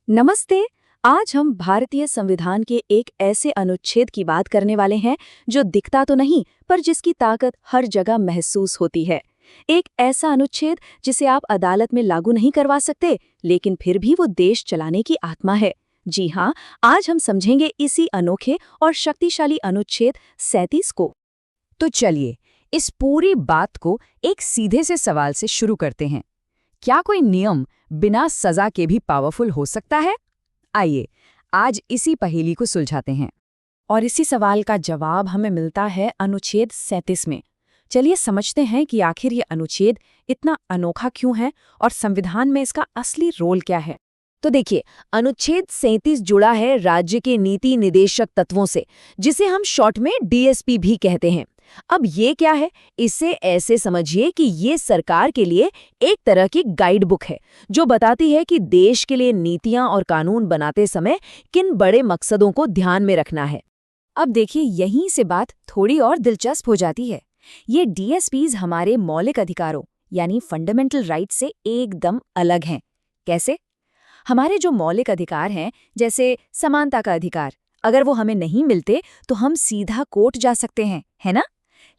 नमस्ते। आज हम भारतीय संविधान के एक ऐसे अनुच्छेद की बात करने वाले हैं जो दिखता तो नहीं पर जिसकी ताकत हर जगह महसूस होती है। एक ऐसा अनुच्छेद जिसे आप अदालत में लागू नहीं करवा सकते, लेकिन फिर भी वो देश चलाने की आत्मा है। जी हाँ, आज हम समझेंगे इसी अनोखे और शक्तिशाली अनुच्छेद 37 को। तो चलिए इस पूरी बात को एक सीधे से सवाल से शुरू करते हैं। क्या कोई नियम बिना सजा के भी पावरफुल हो सकता है? आइए आज इसी पहेली को सुलझाते हैं। और इसी सवाल का जवाब हमें मिलता है अनुच्छेद 37 में। चलिए समझते हैं कि आखिर ये अनुच्छेद इतना अनोखा क्यों है और संविधान में इसका असली रोल क्या है। तो देखिए, अनुच्छेद 37 जुड़ा है राज्य के नीति निदेशक तत्वों से, जिसे हम शॉर्ट में डीएसपी भी कहते हैं। अब ये क्या है? इसे ऐसे समझिए कि ये सरकार के लिए एक तरह की गाइड बुक है, जो बताती है कि देश के लिए नीतियां और कानून बनाते समय किन बड़े मकसदों को ध्यान में रखना है। अब देखिए, यहीं से बात थोड़ी और दिलचस्प हो जाती है। ये डीएसपीज हमारे मौलिक अधिकारों यानी फंडामेंटल राइट से एकदम अलग हैं। कैसे? हमारे जो मौलिक अधिकार हैं, जैसे समानता का अधिकार, अगर वो हमें नहीं मिलते तो हम सीधा कोर्ट जा सकते हैं, है ना?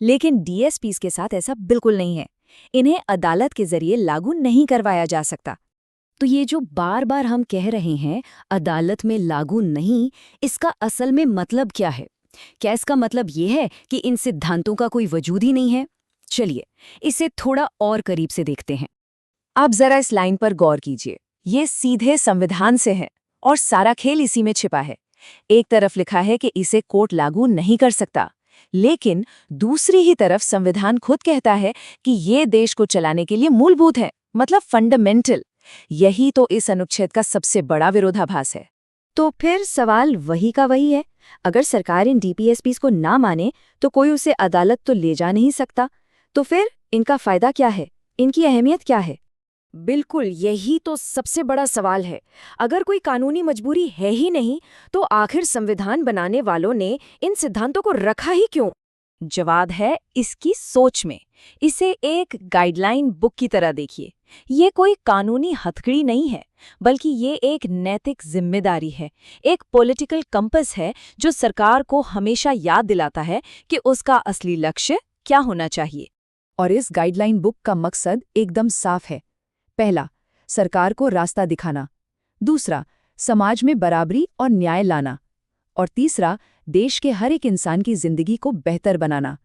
लेकिन डीएसपीज के साथ ऐसा बिल्कुल नहीं है। इन्हें अदालत के जरिए लागू नहीं करवाया जा सकता। तो ये जो बार बार हम कह रहे हैं अदालत में लागू नहीं, इसका असल में मतलब क्या है? क्या इसका मतलब ये है कि इन सिद्धांतों का कोई वजूद ही नहीं है? चलिए इसे थोड़ा और करीब से देखते हैं। आप जरा इस लाइन पर गौर कीजिए। ये सीधे संविधान से है और सारा खेल इसी में छिपा है। एक तरफ लिखा है कि इसे कोर्ट लागू नहीं कर सकता, लेकिन दूसरी ही तरफ संविधान खुद कहता है कि ये देश को चलाने के लिए मूलभूत है, मतलब फंडामेंटल। यही तो इस अनुच्छेद का सबसे बड़ा विरोधाभास है। तो फिर सवाल वही का वही है। अगर सरकार इन डीपीएसपीज को ना माने तो कोई उसे अदालत तो ले जा नहीं सकता। तो फिर इनका फायदा क्या है? इनकी अहमियत क्या है? बिल्कुल यही तो सबसे बड़ा सवाल है। अगर कोई कानूनी मजबूरी है ही नहीं, तो आखिर संविधान बनाने वालों ने इन सिद्धांतों को रखा ही क्यों? जवाब है इसकी सोच में। इसे एक गाइडलाइन बुक की तरह देखिए। ये कोई कानूनी हथकड़ी नहीं है, बल्कि ये एक नैतिक जिम्मेदारी है, एक पॉलिटिकल कंपस है जो सरकार को हमेशा याद दिलाता है कि उसका असली लक्ष्य क्या होना चाहिए। और इस गाइडलाइन बुक का मकसद एकदम साफ है। पहला, सरकार को रास्ता दिखाना। दूसरा, समाज में बराबरी और न्याय लाना। और तीसरा, देश के हर एक इंसान की जिंदगी को बेहतर बनाना।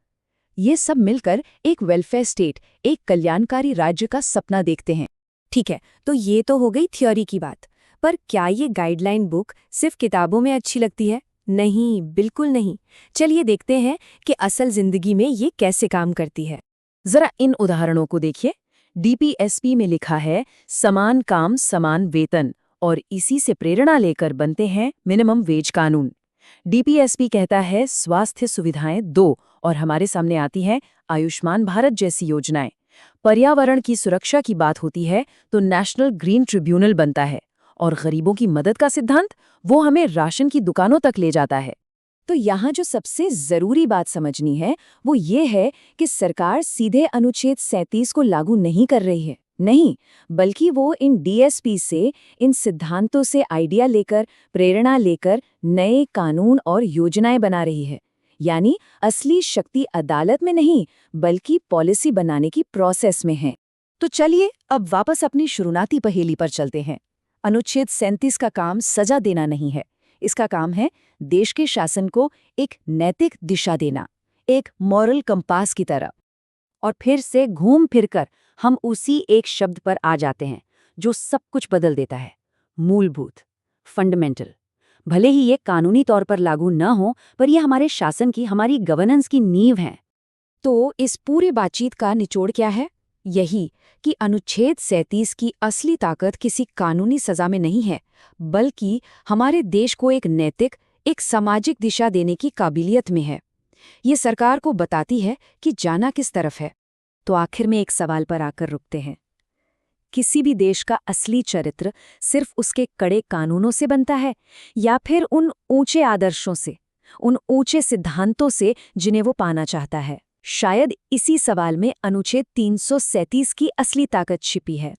ये सब मिलकर एक वेलफेयर स्टेट, एक कल्याणकारी राज्य का सपना देखते हैं। ठीक है, तो ये तो हो गई थ्योरी की बात। पर क्या ये गाइडलाइन बुक सिर्फ किताबों में अच्छी लगती है? नहीं, बिल्कुल नहीं। चलिए देखते हैं कि असल जिंदगी में ये कैसे काम करती है। जरा इन उदाहरणों को देखिए। डीपीएसपी में लिखा है समान काम समान वेतन, और इसी से प्रेरणा लेकर बनते हैं मिनिमम वेज कानून। डीपीएसपी कहता है स्वास्थ्य सुविधाएं दो, और हमारे सामने आती हैं आयुष्मान भारत जैसी योजनाएं। पर्यावरण की सुरक्षा की बात होती है तो नेशनल ग्रीन ट्रिब्यूनल बनता है, और गरीबों की मदद का सिद्धांत वो हमें राशन की दुकानों तक ले जाता है। तो यहाँ जो सबसे जरूरी बात समझनी है वो ये है कि सरकार सीधे अनुच्छेद 37 को लागू नहीं कर रही है, नहीं, बल्कि वो इन डीएसपी से, इन सिद्धांतों से आइडिया लेकर, प्रेरणा लेकर नए कानून और योजनाएं बना रही है। यानी असली शक्ति अदालत में नहीं, बल्कि पॉलिसी बनाने की प्रोसेस में है। तो चलिए अब वापस अपनी शुरुआती पहेली पर चलते हैं। अनुच्छेद 37 का काम सजा देना नहीं है। इसका काम है देश के शासन को एक नैतिक दिशा देना, एक मॉरल कंपास की तरह। और फिर से घूम फिरकर हम उसी एक शब्द पर आ जाते हैं जो सब कुछ बदल देता है, मूलभूत, फंडामेंटल। भले ही ये कानूनी तौर पर लागू न हो, पर यह हमारे शासन की, हमारी गवर्नेंस की नींव है। तो इस पूरी बातचीत का निचोड़ क्या है? यही कि अनुच्छेद 37 की असली ताकत किसी कानूनी सजा में नहीं है, बल्कि हमारे देश को एक नैतिक, एक सामाजिक दिशा देने की काबिलियत में है। ये सरकार को बताती है कि जाना किस तरफ है। तो आखिर में एक सवाल पर आकर रुकते हैं। किसी भी देश का असली चरित्र सिर्फ उसके कड़े कानूनों से बनता है, या फिर उन ऊंचे आदर्शों से, उन ऊंचे सिद्धांतों से जिन्हें वो पाना चाहता है? शायद इसी सवाल में अनुच्छेद 337 की असली ताकत छिपी है।